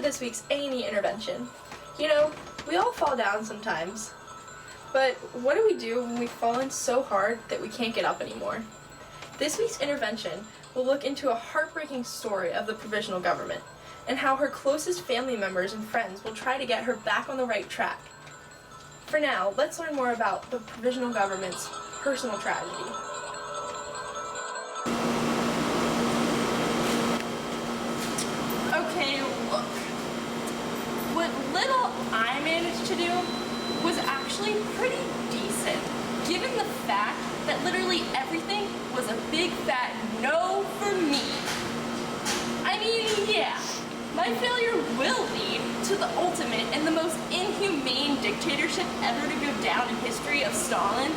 this week's A&E intervention. You know, we all fall down sometimes, but what do we do when we've fallen so hard that we can't get up anymore? This week's intervention will look into a heartbreaking story of the provisional government and how her closest family members and friends will try to get her back on the right track. For now, let's learn more about the provisional government's personal tragedy. Okay, look. What little I managed to do was actually pretty decent, given the fact that literally everything was a big fat no for me. I mean, yeah, my failure will lead to the ultimate and the most inhumane dictatorship ever to go down in history of Stalin.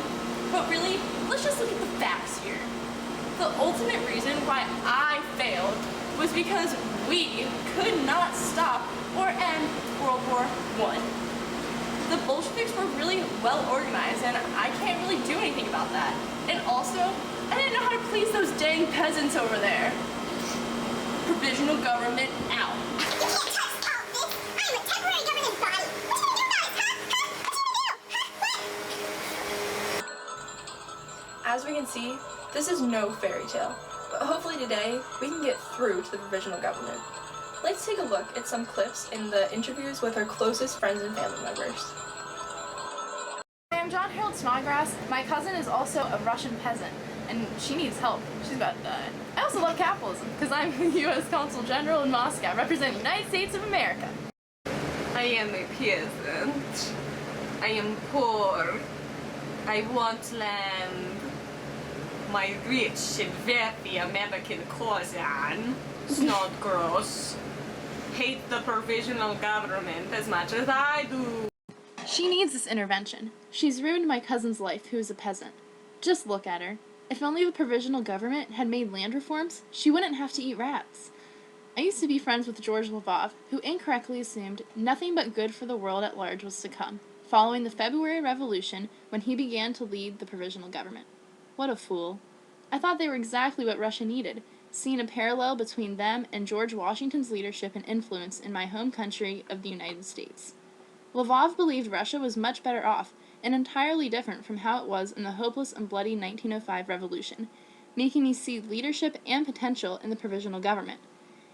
But really, let's just look at the facts here. The ultimate reason why I failed was because we could not stop or end World War I. The Bolsheviks were really well organized, and I can't really do anything about that. And also, I didn't know how to please those dang peasants over there. Provisional government out. As we can see, this is no fairy tale, but hopefully today we can get through to the provisional government. Let's take a look at some clips in the interviews with her closest friends and family members. Hi, I'm John Harold Snodgrass. My cousin is also a Russian peasant, and she needs help. She's about to die. I also love capitalism, because I'm the U.S. Consul General in Moscow, representing the United States of America. I am a peasant. I am poor. I want land. My rich and wealthy American cousin, Snodgrass, hate the provisional government as much as I do. She needs this intervention. She's ruined my cousin's life, who is a peasant. Just look at her. If only the provisional government had made land reforms, she wouldn't have to eat rats. I used to be friends with George Lvov, who incorrectly assumed nothing but good for the world at large was to come, following the February Revolution when he began to lead the provisional government. What a fool. I thought they were exactly what Russia needed, seeing a parallel between them and George Washington's leadership and influence in my home country of the United States. Lvov believed Russia was much better off and entirely different from how it was in the hopeless and bloody 1905 revolution, making me see leadership and potential in the provisional government.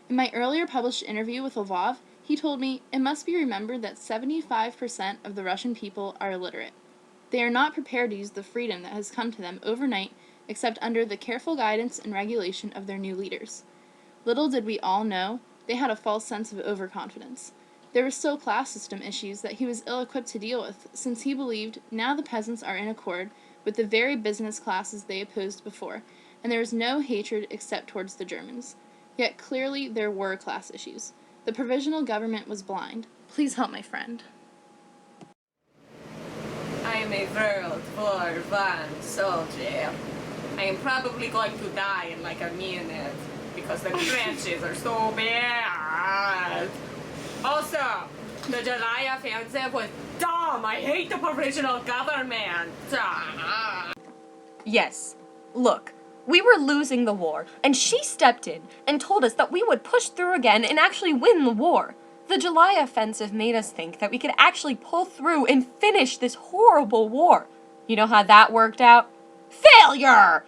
In my earlier published interview with Lvov, he told me it must be remembered that 75% of the Russian people are illiterate. They are not prepared to use the freedom that has come to them overnight except under the careful guidance and regulation of their new leaders. Little did we all know, they had a false sense of overconfidence. There were still class system issues that he was ill-equipped to deal with, since he believed now the peasants are in accord with the very business classes they opposed before, and there was no hatred except towards the Germans. Yet clearly there were class issues. The provisional government was blind. Please help my friend. I am a World War I soldier. I am probably going to die in like a minute because the trenches are so bad. Also, the July offensive was dumb. I hate the provisional government. Yes. Look, we were losing the war, and she stepped in and told us that we would push through again and actually win the war. The July offensive made us think that we could actually pull through and finish this horrible war. You know how that worked out? Failure!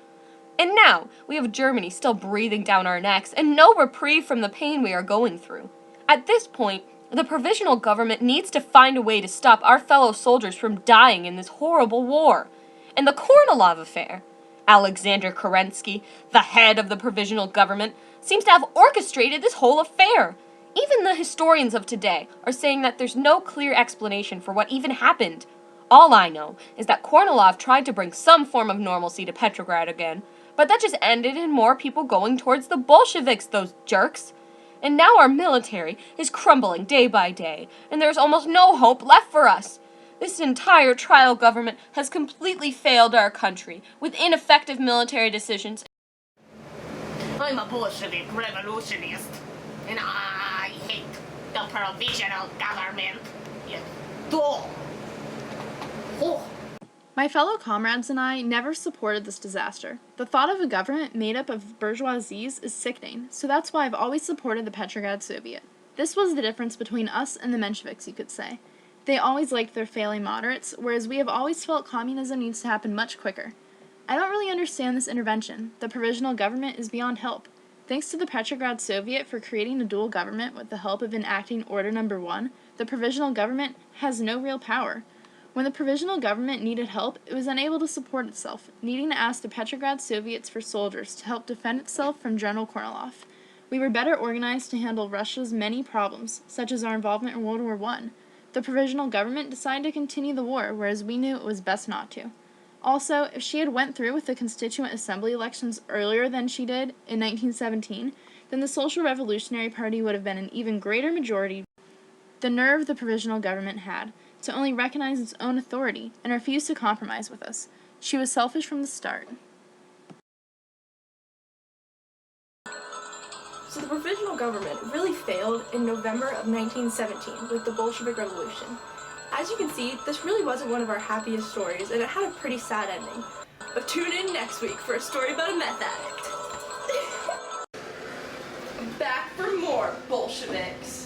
And now, we have Germany still breathing down our necks and no reprieve from the pain we are going through. At this point, the provisional government needs to find a way to stop our fellow soldiers from dying in this horrible war. And the Kornilov affair. Alexander Kerensky, the head of the provisional government, seems to have orchestrated this whole affair. Even the historians of today are saying that there's no clear explanation for what even happened. All I know is that Kornilov tried to bring some form of normalcy to Petrograd again, but that just ended in more people going towards the Bolsheviks, those jerks. And now our military is crumbling day by day, and there's almost no hope left for us. This entire trial government has completely failed our country, with ineffective military decisions. I'm a Bolshevik revolutionist, and I hate the provisional government. It's dull. Oh. My fellow comrades and I never supported this disaster. The thought of a government made up of bourgeoisies is sickening, so that's why I've always supported the Petrograd Soviet. This was the difference between us and the Mensheviks, you could say. They always liked their failing moderates, whereas we have always felt communism needs to happen much quicker. I don't really understand this intervention. The provisional government is beyond help. Thanks to the Petrograd Soviet for creating a dual government with the help of enacting Order Number 1, the provisional government has no real power. When the provisional government needed help, it was unable to support itself, needing to ask the Petrograd Soviets for soldiers to help defend itself from General Kornilov. We were better organized to handle Russia's many problems, such as our involvement in World War I. The provisional government decided to continue the war, whereas we knew it was best not to. Also, if she had went through with the Constituent Assembly elections earlier than she did in 1917, then the Social Revolutionary Party would have been an even greater majority. The nerve the provisional government had to only recognize its own authority and refuse to compromise with us. She was selfish from the start. So the provisional government really failed in November of 1917 with the Bolshevik Revolution. As you can see, this really wasn't one of our happiest stories, and it had a pretty sad ending. But tune in next week for a story about a meth addict. Back for more Bolsheviks.